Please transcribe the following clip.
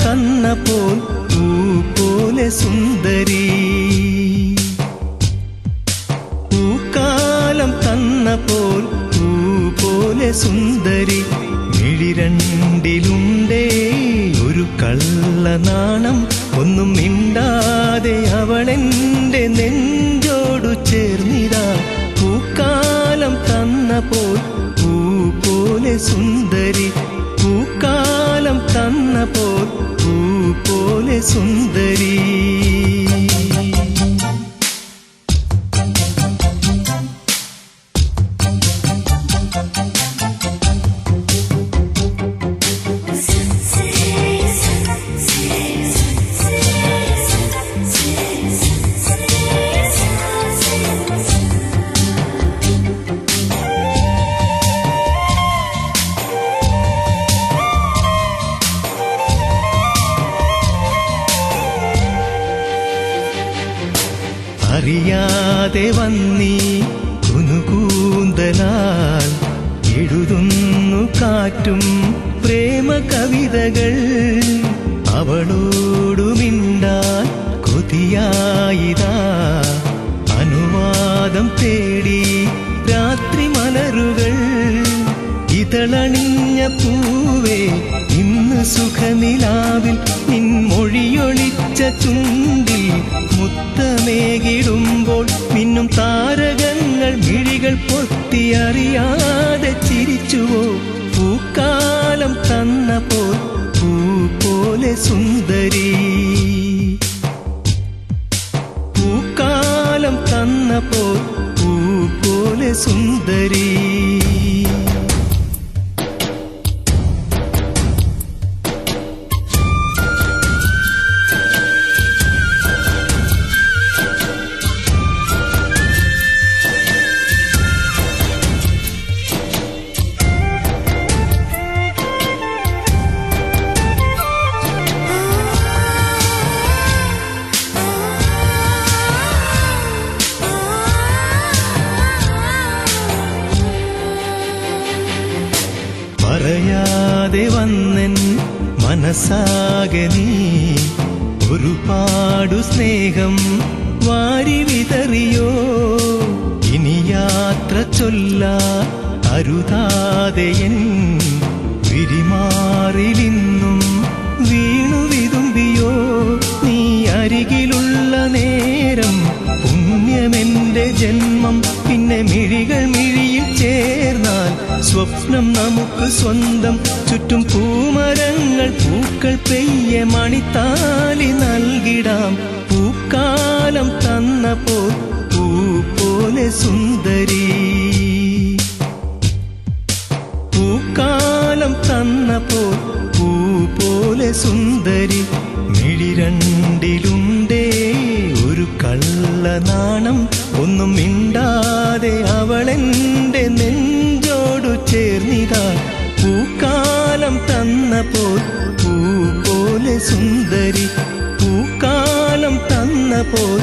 തന്നപ്പോൾ പൂ പോലെ സുന്ദരി, പൂക്കാലം തന്നപ്പോൾ പൂ പോലെ സുന്ദരി. മിഴിരണ്ടിലുണ്ടേ ഒരു കള്ളനാണം, ഒന്നും മിണ്ടാതെ അവളെന്റെ നെഞ്ചോടു ചേർന്നിതാ. പൂക്കാലം തന്നപ്പോൾ പൂ പോലെ സുന്ദരി, പൂക്കാലം തന്നപ്പോൾ പൂ പോലെ സുന്ദരി. അറിയാതെ വന്നീ കുനുകൂന്തലാൽ എഴുതുന്നു കാറ്റും പ്രേമ കവിതകൾ. അവളോടു മിണ്ടാൻ കൊതിയായിതാ, അനുവാദം തേടി രാത്രി മലരുകൾ. ഇതളണിഞ്ഞ പൂവേ ഇന്ന് സുഖനിലാവിൽ നിൻ മൊഴിയൊളിച്ച ചുണ്ടിൽ മുത്തമേകിടുമ്പോൾ മിന്നും താരകങ്ങൾ മിഴികൾ പൊത്തിയറിയാതെ ചിരിച്ചുവോ. പൂക്കാലം തന്നപ്പോൾ പൂ പോലെ സുന്ദരി, പൂക്കാലം തന്നപ്പോൾ പൂ പോലെ സുന്ദരി. പറയാതെ വന്നൻ മനസ്സാകെ നീ ഒരുപാടു സ്നേഹം വാരി വിതറിയോ. ഇനി യാത്ര ചൊല്ലാ അരുതാതെ എൻ വിരിമാറിലിന്നും വീണു വിതുമ്പിയോ. നീ അരികിലുള്ള നേരം പുണ്യമെന്റെ ജന്മം, പിന്നെ മിഴികൾ മിഴിയിൽ ചേർന്നാൽ സ്വപ്നം നമുക്ക് സ്വന്തം. ചുറ്റും പൂമരങ്ങൾ പൂക്കൾ പെയ്യെ മണിത്താലി നൽകിടാം. പൂക്കാലം തന്നപ്പോൾ പൂ പോലെ സുന്ദരി, പൂക്കാലം തന്നപ്പോൾ പൂ പോലെ സുന്ദരി. മിഴിരണ്ടിലുണ്ടേ ഒരു കള്ളനാണം, ഒന്നും മിണ്ടാതെ അവളെന്റെ നെഞ്ചോടു ചേർന്നിതാ. പൂക്കാലം തന്നപ്പോൾ പൂ പോലെ സുന്ദരി, പൂക്കാലം തന്നപ്പോൾ